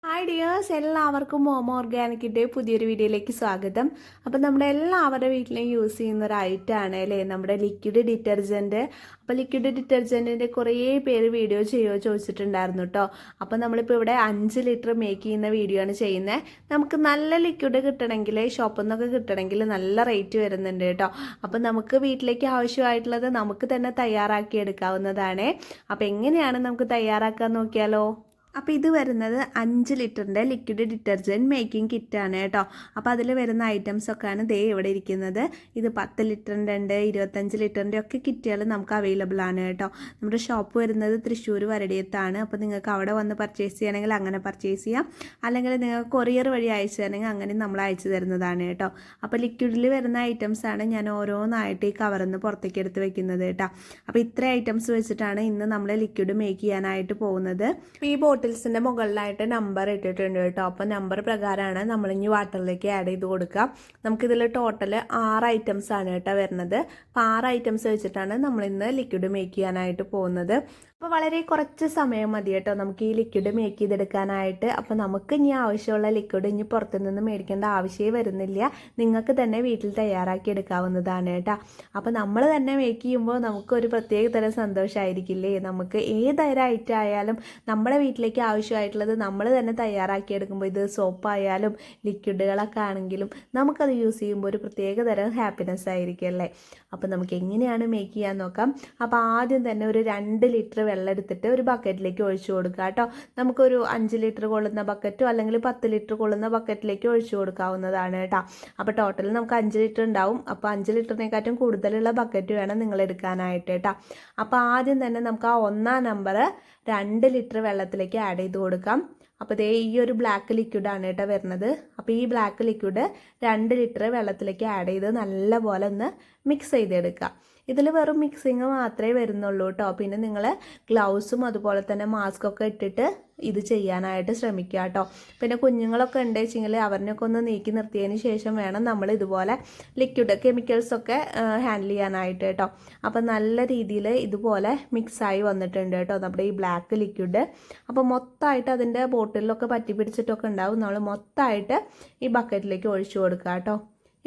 Hi dears, എല്ലാവർക്കും മോമോ ഓർഗാനിക്കിൻ്റെ പുതിയൊരു വീഡിയോയിലേക്ക് സ്വാഗതം. അപ്പം നമ്മുടെ എല്ലാവരുടെ വീട്ടിലും യൂസ് ചെയ്യുന്ന ഒരു ഐറ്റമാണ് അല്ലേ നമ്മുടെ ലിക്വിഡ് ഡിറ്റർജൻറ്റ്. അപ്പോൾ ലിക്വിഡ് ഡിറ്റർജൻറ്റിൻ്റെ കുറേ പേര് വീഡിയോ ചോദിച്ചിട്ടുണ്ടായിരുന്നു കേട്ടോ. അപ്പോൾ നമ്മളിപ്പോൾ ഇവിടെ 5 ലിറ്റർ മേക്ക് ചെയ്യുന്ന വീഡിയോ ആണ് ചെയ്യുന്നത്. നമുക്ക് നല്ല ലിക്വിഡ് കിട്ടണമെങ്കിൽ ഷോപ്പിൽ നിന്നൊക്കെ കിട്ടണമെങ്കിൽ നല്ല റേറ്റ് വരുന്നുണ്ട് കേട്ടോ. അപ്പോൾ നമുക്ക് വീട്ടിലേക്ക് ആവശ്യമായിട്ടുള്ളത് നമുക്ക് തന്നെ തയ്യാറാക്കി എടുക്കാവുന്നതാണ്. അപ്പോൾ എങ്ങനെയാണ് നമുക്ക് തയ്യാറാക്കാൻ നോക്കിയാലോ. അപ്പോൾ ഇത് വരുന്നത് 5 ലിറ്ററിൻ്റെ ലിക്വിഡ് ഡിറ്റർജൻറ്റ് മേക്കിംഗ് കിറ്റാണ് കേട്ടോ. അപ്പോൾ അതിൽ വരുന്ന ഐറ്റംസൊക്കെയാണ് ദേ ഇവിടെ ഇരിക്കുന്നത്. ഇത് 10 ലിറ്ററിൻ്റെ ഉണ്ട്, 25 ലിറ്ററിൻ്റെ ഒക്കെ കിറ്റുകൾ നമുക്ക് അവൈലബിൾ ആണ് കേട്ടോ. നമ്മുടെ ഷോപ്പ് വരുന്നത് തൃശ്ശൂർ വരടിയത്താണ്. അപ്പോൾ നിങ്ങൾക്ക് അവിടെ വന്ന് പർച്ചേസ് ചെയ്യണമെങ്കിൽ അങ്ങനെ പർച്ചേസ് ചെയ്യാം, അല്ലെങ്കിൽ നിങ്ങൾക്ക് കൊറിയർ വഴി അയച്ചു തരണമെങ്കിൽ അങ്ങനെ നമ്മൾ അയച്ചു തരുന്നതാണ് കേട്ടോ. അപ്പോൾ ലിക്വിഡിൽ വരുന്ന ഐറ്റംസാണ് ഞാൻ ഓരോന്നായിട്ട് ഈ കവറിൽ നിന്ന് പുറത്തേക്ക് എടുത്ത് വെക്കുന്നത് കേട്ടോ. അപ്പോൾ ഇത്ര ഐറ്റംസ് വെച്ചിട്ടാണ് ഇന്ന് നമ്മൾ ലിക്വിഡ് മേക്ക് ചെയ്യാനായിട്ട് പോകുന്നത്. ഈ ബോട്ടിൽസിൻ്റെ മുകളിലായിട്ട് നമ്പർ ഇട്ടിട്ടുണ്ട് കേട്ടോ. അപ്പോൾ നമ്പർ പ്രകാരമാണ് നമ്മളിനി വാട്ടറിലേക്ക് ആഡ് ചെയ്ത് കൊടുക്കുക. നമുക്കിതിൽ ടോട്ടൽ 6 ഐറ്റംസ് ആണ് കേട്ടോ വരുന്നത്. അപ്പോൾ 6 ഐറ്റംസ് വെച്ചിട്ടാണ് നമ്മളിന്ന് ലിക്വിഡ് മേക്ക് ചെയ്യാനായിട്ട് പോകുന്നത്. അപ്പോൾ വളരെ കുറച്ച് സമയം മതി കേട്ടോ നമുക്ക് ഈ ലിക്വിഡ് മേക്ക് ചെയ്തെടുക്കാനായിട്ട്. അപ്പോൾ നമുക്ക് ഇനി ആവശ്യമുള്ള ലിക്വിഡ് ഇനി പുറത്തുനിന്ന് മേടിക്കേണ്ട ആവശ്യമേ വരുന്നില്ല, നിങ്ങൾക്ക് തന്നെ വീട്ടിൽ തയ്യാറാക്കി എടുക്കാവുന്നതാണ് കേട്ടോ. അപ്പോൾ നമ്മൾ തന്നെ മേക്ക് ചെയ്യുമ്പോൾ നമുക്കൊരു പ്രത്യേക തരം സന്തോഷമായിരിക്കില്ലേ. നമുക്ക് ഏതൊരു ഐറ്റം ആയാലും നമ്മുടെ വീട്ടിലേക്ക് ആവശ്യമായിട്ടുള്ളത് നമ്മൾ തന്നെ തയ്യാറാക്കി എടുക്കുമ്പോൾ, ഇത് സോപ്പായാലും ലിക്വിഡുകളൊക്കെ ആണെങ്കിലും നമുക്കത് യൂസ് ചെയ്യുമ്പോൾ ഒരു പ്രത്യേക തരം ഹാപ്പിനെസ് ആയിരിക്കും അല്ലേ. അപ്പോൾ നമുക്ക് എങ്ങനെയാണ് മേക്ക് ചെയ്യാൻ നോക്കാം. അപ്പോൾ ആദ്യം തന്നെ ഒരു 2 ലിറ്റർ വെള്ളം എടുത്തിട്ട് ഒരു ബക്കറ്റിലേക്ക് ഒഴിച്ചു കൊടുക്കുക കേട്ടോ. നമുക്കൊരു 5 ലിറ്റർ കൊള്ളുന്ന ബക്കറ്റോ അല്ലെങ്കിൽ 10 ലിറ്റർ കൊള്ളുന്ന ബക്കറ്റിലേക്ക് ഒഴിച്ചു കൊടുക്കാവുന്നതാണ് കേട്ടോ. അപ്പോൾ ടോട്ടൽ നമുക്ക് 5 ലിറ്റർ ഉണ്ടാവും. അപ്പോൾ 5 ലിറ്ററിനെക്കാട്ടും കൂടുതലുള്ള ബക്കറ്റ് വേണം നിങ്ങൾ എടുക്കാനായിട്ട് കേട്ടോ. അപ്പോൾ ആദ്യം തന്നെ നമുക്ക് ആ 1-ാം നമ്പർ 2 ലിറ്റർ വെള്ളത്തിലേക്ക് ആഡ് ചെയ്ത് കൊടുക്കാം. അപ്പോൾ ദേ ഈ ഒരു ബ്ലാക്ക് ലിക്വിഡാണ് കേട്ടോ വരുന്നത്. അപ്പോൾ ഈ ബ്ലാക്ക് ലിക്വിഡ് 2 ലിറ്റർ വെള്ളത്തിലേക്ക് ആഡ് ചെയ്ത് നല്ലപോലെ ഒന്ന് മിക്സ് ചെയ്തെടുക്കുക. ഇതിൽ വെറും മിക്സിങ് മാത്രമേ വരുന്നുള്ളൂ കേട്ടോ. പിന്നെ നിങ്ങൾ ഗ്ലൗസും അതുപോലെ തന്നെ മാസ്കൊക്കെ ഇട്ടിട്ട് ഇത് ചെയ്യാനായിട്ട് ശ്രമിക്കുക കേട്ടോ. പിന്നെ കുഞ്ഞുങ്ങളൊക്കെ ഉണ്ട് വെച്ചെങ്കിൽ അവരിനൊക്കെ ഒന്ന് നീക്കി നിർത്തിയതിന് ശേഷം വേണം നമ്മൾ ഇതുപോലെ ലിക്വിഡ് കെമിക്കൽസൊക്കെ ഹാൻഡിൽ ചെയ്യാനായിട്ട് കേട്ടോ. അപ്പം നല്ല രീതിയിൽ ഇതുപോലെ മിക്സായി വന്നിട്ടുണ്ട് കേട്ടോ നമ്മുടെ ഈ ബ്ലാക്ക് ലിക്വിഡ്. അപ്പോൾ മൊത്തമായിട്ട് അതിൻ്റെ ബോട്ടിലൊക്കെ പറ്റി പിടിച്ചിട്ടൊക്കെ ഉണ്ടാവും. നമ്മൾ മൊത്തമായിട്ട് ഈ ബക്കറ്റിലേക്ക് ഒഴിച്ചു കൊടുക്കുക കേട്ടോ.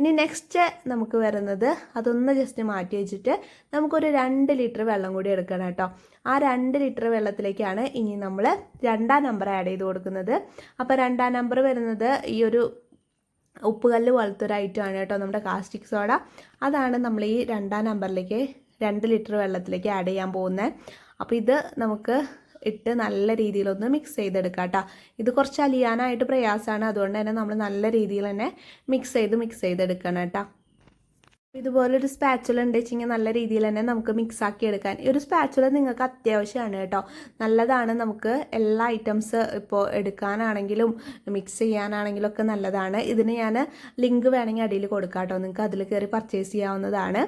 ഇനി നെക്സ്റ്റ് നമുക്ക് വരുന്നത് അതൊന്ന് ജസ്റ്റ് മാറ്റി വെച്ചിട്ട് നമുക്കൊരു 2 ലിറ്റർ വെള്ളം കൂടി എടുക്കണം കേട്ടോ. ആ 2 ലിറ്റർ വെള്ളത്തിലേക്കാണ് ഇനി നമ്മൾ 2-ാം നമ്പർ ആഡ് ചെയ്ത് കൊടുക്കുന്നത്. അപ്പോൾ 2-ാം നമ്പർ വരുന്നത് ഈ ഒരു ഉപ്പുകല്ല് പോലത്തെ ഒരു ഐറ്റമാണ് കേട്ടോ, നമ്മുടെ കാസ്റ്റിക് സോഡ. അതാണ് നമ്മൾ ഈ 2-ാം നമ്പറിലേക്ക് 2 ലിറ്റർ വെള്ളത്തിലേക്ക് ആഡ് ചെയ്യാൻ പോകുന്നത്. അപ്പോൾ ഇത് നമുക്ക് ഇട്ട് നല്ല രീതിയിലൊന്ന് മിക്സ് ചെയ്തെടുക്കാം കേട്ടോ. ഇത് കുറച്ച് അലിയാനായിട്ട് പ്രയാസമാണ്, അതുകൊണ്ട് തന്നെ നമ്മൾ നല്ല രീതിയിൽ തന്നെ മിക്സ് ചെയ്തെടുക്കണം കേട്ടോ. ഇതുപോലൊരു സ്പാച്ചുല ഉണ്ട് വെച്ചെങ്കിൽ നല്ല രീതിയിൽ തന്നെ നമുക്ക് മിക്സ് ആക്കി എടുക്കാൻ ഈ ഒരു സ്പാച്ചുല നിങ്ങൾക്ക് അത്യാവശ്യമാണ് കേട്ടോ. നല്ലതാണ്, നമുക്ക് എല്ലാ ഐറ്റംസ് ഇപ്പോൾ എടുക്കാനാണെങ്കിലും മിക്സ് ചെയ്യാനാണെങ്കിലും ഒക്കെ നല്ലതാണ്. ഇതിന് ഞാൻ ലിങ്ക് വേണമെങ്കിൽ അടിയിൽ കൊടുക്കാം കേട്ടോ, നിങ്ങൾക്ക് അതിൽ കയറി പർച്ചേസ് ചെയ്യാവുന്നതാണ്.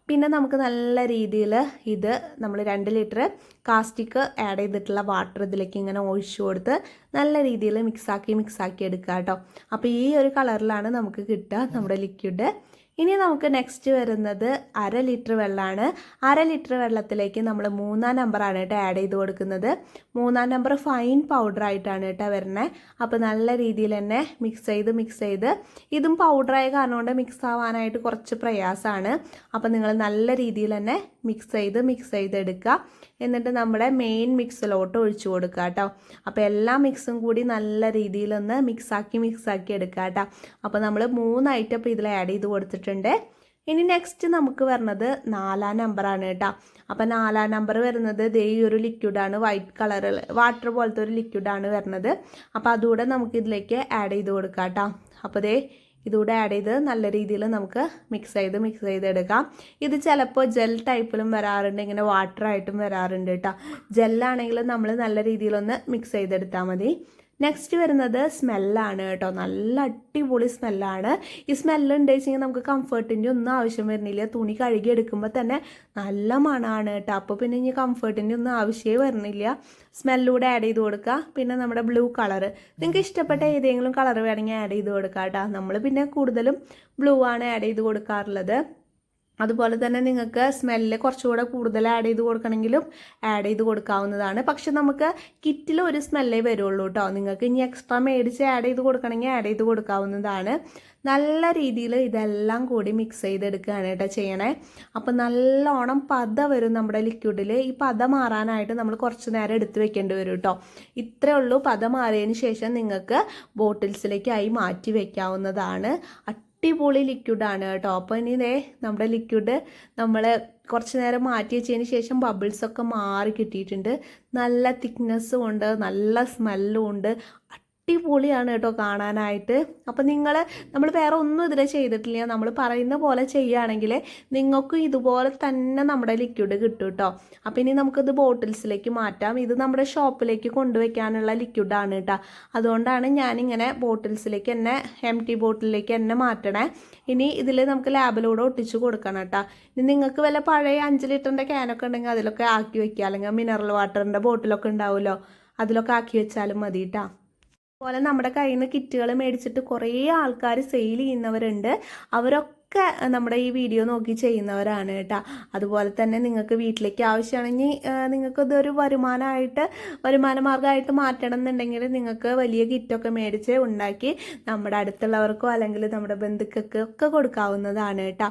പിന്നെ നമുക്ക് നല്ല രീതിയിൽ ഇത് നമ്മൾ 2 ലിറ്റർ കാസ്റ്റിക് ആഡ് ചെയ്തിട്ടുള്ള വാട്ടർ ഇതിലേക്ക് ഇങ്ങനെ ഒഴിച്ചു കൊടുത്ത് നല്ല രീതിയിൽ മിക്സാക്കി എടുക്കുക കേട്ടോ. അപ്പോൾ ഈ ഒരു കളറിലാണ് നമുക്ക് കിട്ടുക നമ്മുടെ ലിക്വിഡ്. ഇനി നമുക്ക് നെക്സ്റ്റ് വരുന്നത് 1/2 ലിറ്റർ വെള്ളമാണ്. 1/2 ലിറ്റർ വെള്ളത്തിലേക്ക് നമ്മൾ 3-ാം നമ്പറാണ് കേട്ടോ ആഡ് ചെയ്ത് കൊടുക്കുന്നത്. 3-ാം നമ്പർ ഫൈൻ പൗഡർ ആയിട്ടാണ് കേട്ടോ വരുന്നത്. അപ്പോൾ നല്ല രീതിയിൽ തന്നെ മിക്സ് ചെയ്ത് ഇതും പൗഡറായ കാരണം കൊണ്ട് മിക്സ് ആവാനായിട്ട് കുറച്ച് പ്രയാസമാണ്. അപ്പോൾ നിങ്ങൾ നല്ല രീതിയിൽ തന്നെ മിക്സ് ചെയ്തെടുക്കുക. എന്നിട്ട് നമ്മുടെ മെയിൻ മിക്സിലോട്ട് ഒഴിച്ചു കൊടുക്കുക കേട്ടോ. അപ്പോൾ എല്ലാ മിക്സും കൂടി നല്ല രീതിയിലൊന്ന് മിക്സാക്കി എടുക്കുക കേട്ടോ. അപ്പോൾ നമ്മൾ 3 ഐറ്റം ഇപ്പോൾ ഇതിൽ ആഡ് ചെയ്ത് കൊടുത്തിട്ടുണ്ട്. ഇനി നെക്സ്റ്റ് നമുക്ക് വരുന്നത് 4-ാം നമ്പറാണ് കേട്ടോ. അപ്പോൾ 4-ാം നമ്പർ വരുന്നത് ദേ ഈ ഒരു ലിക്വിഡാണ്, വൈറ്റ് കളറിൽ വാട്ടർ പോലത്തെ ഒരു ലിക്വിഡാണ് വരുന്നത്. അപ്പോൾ അതുകൂടെ നമുക്ക് ഇതിലേക്ക് ആഡ് ചെയ്ത് കൊടുക്കാം കേട്ടോ. അപ്പോൾ ദേ ഇതുകൂടെ ആഡ് ചെയ്ത് നല്ല രീതിയിൽ നമുക്ക് മിക്സ് ചെയ്തെടുക്കാം. ഇത് ചിലപ്പോൾ ജെൽ ടൈപ്പിലും വരാറുണ്ട്, ഇങ്ങനെ വാട്ടറായിട്ടും വരാറുണ്ട് കേട്ടോ. ജെല്ലാണെങ്കിൽ നമ്മൾ നല്ല രീതിയിലൊന്ന് മിക്സ് ചെയ്തെടുത്താൽ മതി. നെക്സ്റ്റ് വരുന്നത് സ്മെല്ലാണ് കേട്ടോ. നല്ല അടിപൊളി സ്മെല്ലാണ്. ഈ സ്മെല്ല് ഉണ്ട് വെച്ചെങ്കിൽ നമുക്ക് കംഫർട്ടിൻ്റെ ഒന്നും ആവശ്യം വരുന്നില്ല. തുണി കഴുകി എടുക്കുമ്പോൾ തന്നെ നല്ല മണമാണ് കേട്ടോ. അപ്പോൾ പിന്നെ ഇനി കംഫർട്ടിൻ്റെ ഒന്നും ആവശ്യമേ വരുന്നില്ല. സ്മെല്ലൂടെ ആഡ് ചെയ്ത് കൊടുക്കുക. പിന്നെ നമ്മുടെ ബ്ലൂ കളർ, നിങ്ങൾക്ക് ഇഷ്ടപ്പെട്ട ഏതെങ്കിലും കളർ വേണമെങ്കിൽ ആഡ് ചെയ്ത് കൊടുക്കുക കേട്ടോ. നമ്മൾ പിന്നെ കൂടുതലും ബ്ലൂ ആണ് ആഡ് ചെയ്ത് കൊടുക്കാറുള്ളത്. അതുപോലെ തന്നെ നിങ്ങൾക്ക് സ്മെല്ല് കുറച്ചുകൂടെ കൂടുതൽ ആഡ് ചെയ്ത് കൊടുക്കണമെങ്കിലും ആഡ് ചെയ്ത് കൊടുക്കാവുന്നതാണ്. പക്ഷെ നമുക്ക് കിറ്റിൽ ഒരു സ്മെല്ലേ വരുള്ളൂ കേട്ടോ. നിങ്ങൾക്ക് ഇനി എക്സ്ട്രാ മേടിച്ച് ആഡ് ചെയ്ത് കൊടുക്കണമെങ്കിൽ ആഡ് ചെയ്ത് കൊടുക്കാവുന്നതാണ്. നല്ല രീതിയിൽ ഇതെല്ലാം കൂടി മിക്സ് ചെയ്തെടുക്കുകയാണ് കേട്ടോ ചെയ്യണേ. അപ്പം നല്ലോണം പത വരും നമ്മുടെ ലിക്വിഡിൽ. ഈ പത മാറാനായിട്ട് നമ്മൾ കുറച്ച് നേരം എടുത്ത് വെക്കേണ്ടി വരും കേട്ടോ. ഇത്രയേ ഉള്ളൂ. പത മാറിയതിന് ശേഷം നിങ്ങൾക്ക് ബോട്ടിൽസിലേക്കായി മാറ്റി വെക്കാവുന്നതാണ്. അടിപൊളി ലിക്വിഡാണ് കേട്ടോ. അപ്പോൾ ഇനി ഇതേ നമ്മുടെ ലിക്വിഡ് നമ്മൾ കുറച്ച് നേരം മാറ്റി വെച്ചതിന് ശേഷം ബബിൾസൊക്കെ മാറി കിട്ടിയിട്ടുണ്ട്. നല്ല തിക്നെസ്സും ഉണ്ട്, നല്ല സ്മെല്ലും ഉണ്ട്. അടിപൊളിയാണ് കേട്ടോ കാണാനായിട്ട്. അപ്പം നമ്മൾ വേറെ ഒന്നും ഇതിൽ ചെയ്തിട്ടില്ല. നമ്മൾ പറയുന്ന പോലെ ചെയ്യുകയാണെങ്കിൽ നിങ്ങൾക്കും ഇതുപോലെ തന്നെ നമ്മുടെ ലിക്വിഡ് കിട്ടും കേട്ടോ. അപ്പം ഇനി നമുക്കിത് ബോട്ടിൽസിലേക്ക് മാറ്റാം. ഇത് നമ്മുടെ ഷോപ്പിലേക്ക് കൊണ്ടുവയ്ക്കാനുള്ള ലിക്വിഡാണ് കേട്ടോ. അതുകൊണ്ടാണ് ഞാനിങ്ങനെ ബോട്ടിൽസിലേക്ക് തന്നെ എംപ്റ്റി ബോട്ടിലേക്ക് തന്നെ മാറ്റണേ. ഇനി ഇതിൽ നമുക്ക് ലാബിലൂടെ ഒട്ടിച്ച് കൊടുക്കണം കേട്ടോ. ഇനി നിങ്ങൾക്ക് വല്ല പഴയ 5 ലിറ്ററിൻ്റെ ക്യാനൊക്കെ ഉണ്ടെങ്കിൽ അതിലൊക്കെ ആക്കി വെക്കുക. അല്ലെങ്കിൽ മിനറൽ വാട്ടറിൻ്റെ ബോട്ടിലൊക്കെ ഉണ്ടാവുമല്ലോ, അതിലൊക്കെ ആക്കി വെച്ചാലും മതി കേട്ടോ. അതുപോലെ നമ്മുടെ കയ്യിൽ നിന്ന് കിറ്റുകൾ മേടിച്ചിട്ട് കുറേ ആൾക്കാർ സെയിൽ ചെയ്യുന്നവരുണ്ട്. അവരൊക്കെ നമ്മുടെ ഈ വീഡിയോ നോക്കി ചെയ്യുന്നവരാണ് കേട്ടോ. അതുപോലെ തന്നെ നിങ്ങൾക്ക് വീട്ടിലേക്ക് ആവശ്യമാണെങ്കിൽ നിങ്ങൾക്കിതൊരു വരുമാന മാർഗ്ഗമായിട്ട് മാറ്റണം എന്നുണ്ടെങ്കിൽ നിങ്ങൾക്ക് വലിയ കിറ്റൊക്കെ മേടിച്ച് ഉണ്ടാക്കി നമ്മുടെ അടുത്തുള്ളവർക്കോ അല്ലെങ്കിൽ നമ്മുടെ ബന്ധുക്കൾക്കൊക്കെ കൊടുക്കാവുന്നതാണ് കേട്ടോ.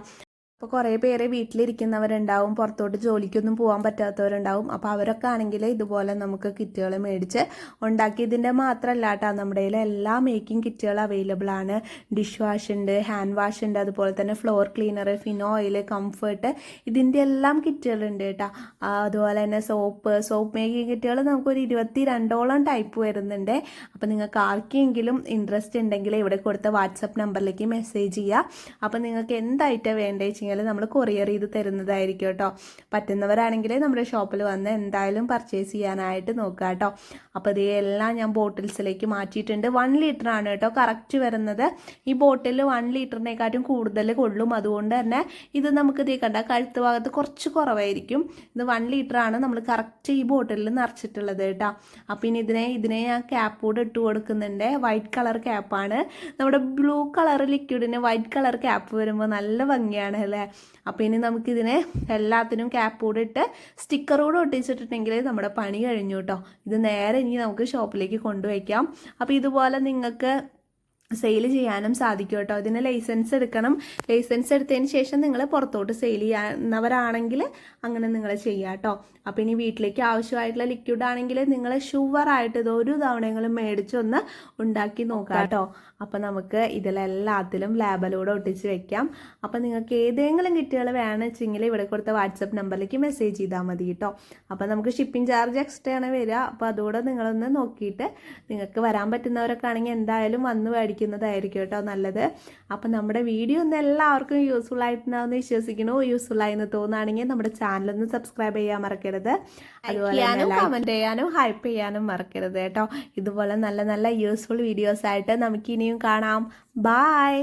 അപ്പോൾ കുറേ പേര് വീട്ടിലിരിക്കുന്നവരുണ്ടാവും, പുറത്തോട്ട് ജോലിക്കൊന്നും പോകാൻ പറ്റാത്തവരുണ്ടാവും. അപ്പോൾ അവരൊക്കെ ആണെങ്കിൽ ഇതുപോലെ നമുക്ക് കിറ്റുകൾ മേടിച്ച് ഉണ്ടാക്കി. ഇതിൻ്റെ മാത്രമല്ല കേട്ടോ, നമ്മുടെ കയ്യിൽ എല്ലാ മേക്കിംഗ് കിറ്റുകൾ അവൈലബിൾ ആണ്. ഡിഷ് വാഷ് ഉണ്ട്, ഹാൻഡ് വാഷ് ഉണ്ട്, അതുപോലെ തന്നെ ഫ്ലോർ ക്ലീനർ, ഫിനോയിൽ, കംഫർട്ട്, ഇതിൻ്റെ എല്ലാം കിറ്റുകളുണ്ട് കേട്ടോ. അതുപോലെ തന്നെ സോപ്പ് മേക്കിംഗ് കിറ്റുകൾ നമുക്കൊരു 22ഓളം ടൈപ്പ് വരുന്നുണ്ട്. അപ്പോൾ നിങ്ങൾക്ക് ആർക്കെങ്കിലും ഇൻട്രസ്റ്റ് ഉണ്ടെങ്കിൽ ഇവിടെ കൊടുത്ത വാട്സപ്പ് നമ്പറിലേക്ക് മെസ്സേജ് ചെയ്യുക. അപ്പോൾ നിങ്ങൾക്ക് എന്തായിട്ടാണ് വേണ്ടത് വെച്ചാൽ നമ്മൾ കൊറിയർ ചെയ്ത് തരുന്നതായിരിക്കും കേട്ടോ. പറ്റുന്നവരാണെങ്കിൽ നമ്മുടെ ഷോപ്പിൽ വന്ന് എന്തായാലും പർച്ചേസ് ചെയ്യാനായിട്ട് നോക്കുക കേട്ടോ. അപ്പോൾ ഇതെല്ലാം ഞാൻ ബോട്ടിൽസിലേക്ക് മാറ്റിയിട്ടുണ്ട്. 1 ലിറ്റർ ആണ് കേട്ടോ കറക്റ്റ് വരുന്നത്. ഈ ബോട്ടിൽ 1 ലിറ്ററിനെക്കാട്ടും കൂടുതൽ കൊള്ളും. അതുകൊണ്ട് തന്നെ ഇത് നമുക്ക് ഇതേ കണ്ട കഴുത്ത് ഭാഗത്ത് കുറച്ച് കുറവായിരിക്കും. ഇത് 1 ലിറ്റർ ആണ് നമ്മൾ കറക്റ്റ് ഈ ബോട്ടിലിൽ നിറച്ചിട്ടുള്ളത് കേട്ടോ. അപ്പം ഇനി ഇതിനെ ഞാൻ ക്യാപ്പ് കൂടെ ഇട്ട് കൊടുക്കുന്നുണ്ട്. വൈറ്റ് കളർ ക്യാപ്പാണ്. നമ്മുടെ ബ്ലൂ കളർ ലിക്വിഡിന് വൈറ്റ് കളർ ക്യാപ്പ് വരുമ്പോൾ നല്ല ഭംഗിയാണ് അല്ലേ. അപ്പോൾ ഇനി നമുക്കിതിനെ എല്ലാത്തിനും ക്യാപ്പ് കൂടെ ഇട്ട് സ്റ്റിക്കർ കൂടെ ഒട്ടിച്ചിട്ടുണ്ടെങ്കിൽ നമ്മുടെ പണി കഴിഞ്ഞു കേട്ടോ. ഇത് നേരെ ഇനി നമുക്ക് ഷോപ്പിലേക്ക് കൊണ്ടുവയ്ക്കാം. അപ്പോൾ ഇതുപോലെ നിങ്ങൾക്ക് സെയിൽ ചെയ്യാനും സാധിക്കും കേട്ടോ. ഇതിന് ലൈസൻസ് എടുക്കണം. ലൈസൻസ് എടുത്തതിന് ശേഷം നിങ്ങൾ പുറത്തോട്ട് സെയിൽ ചെയ്യുന്നവരാണെങ്കിൽ അങ്ങനെ നിങ്ങൾ ചെയ്യുക കേട്ടോ. അപ്പോൾ ഇനി വീട്ടിലേക്ക് ആവശ്യമായിട്ടുള്ള ലിക്വിഡ് ആണെങ്കിൽ നിങ്ങൾ ഷുവറായിട്ട് ഇത് ഒരു തവണയെങ്കിലും മേടിച്ചൊന്ന് ഉണ്ടാക്കി നോക്കാം കേട്ടോ. അപ്പോൾ നമുക്ക് ഇതിലെല്ലാത്തിലും ലാബിലൂടെ ഒട്ടിച്ച് വെക്കാം. അപ്പോൾ നിങ്ങൾക്ക് ഏതെങ്കിലും കിറ്റുകൾ വേണമെന്ന് വെച്ചെങ്കിൽ ഇവിടെ കൊടുത്ത വാട്സപ്പ് നമ്പറിലേക്ക് മെസ്സേജ് ചെയ്താൽ മതി കേട്ടോ. അപ്പോൾ നമുക്ക് ഷിപ്പിംഗ് ചാർജ് എക്സ്ട്രാ ആണ് വരിക. അപ്പോൾ അതുകൂടെ നിങ്ങളൊന്ന് നോക്കിയിട്ട് നിങ്ങൾക്ക് വരാൻ പറ്റുന്നവരൊക്കെ ആണെങ്കിൽ എന്തായാലും വന്ന് മേടിക്കുന്നതായിരിക്കും കേട്ടോ നല്ലത്. അപ്പോൾ നമ്മുടെ വീഡിയോ ഒന്ന് എല്ലാവർക്കും യൂസ്ഫുൾ ആയിട്ടുണ്ടാവുമെന്ന് വിശ്വസിക്കുന്നു. യൂസ്ഫുൾ ആയെന്ന് തോന്നുകയാണെങ്കിൽ നമ്മുടെ ചാനലൊന്ന് സബ്സ്ക്രൈബ് ചെയ്യാൻ മറക്കരുത്. അതുപോലെ കമൻറ്റ് ചെയ്യാനും ഹൈപ്പ് ചെയ്യാനും മറക്കരുത് കേട്ടോ. ഇതുപോലെ നല്ല നല്ല യൂസ്ഫുൾ വീഡിയോസ് ആയിട്ട് നമുക്ക് ഇനിയും കാണാം. ബൈ.